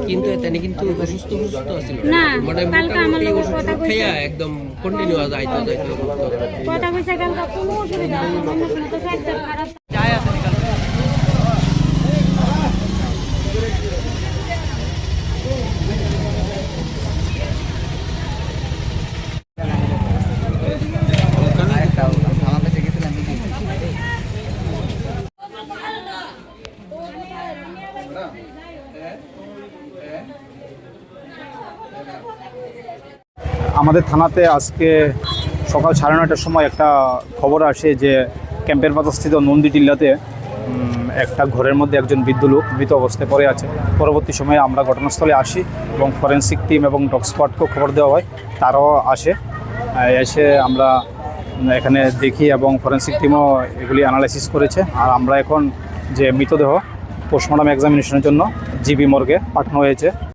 কিন্তু এখানে কিন্তু অসুস্থ আছিল না মানে কালকে আমার লগে কথা কইছে একদম কন্টিনিউ যাইতো কথা কইছে কালকে কোনো অসুবিধা হয়নি আমার শুনে তো ফ্র্যাকচার খারাপ যায় আছে কালকে আমাদের থানাতে আজকে সকাল 9:30টার সময় একটা খবর আসে যে ক্যাম্পের বাজারস্থিত নন্দী টিল্লাতে একটা ঘরের মধ্যে একজন বৃদ্ধ লোক মৃত অবস্থায় পড়ে আছে। পরবর্তী সময়ে আমরা ঘটনাস্থলে আসি এবং ফরেন্সিক টিম এবং ডগ স্কোয়াডকেও খবর দেওয়া হয়, তারাও এসে আমরা এখানে দেখি এবং ফরেন্সিক টিমও এগুলি অ্যানালাইসিস করেছে। আর আমরা এখন যে মৃতদেহ পোস্টমর্টম এক্সামিনেশনের জন্য জিবি মর্গে পাঠানো হয়েছে।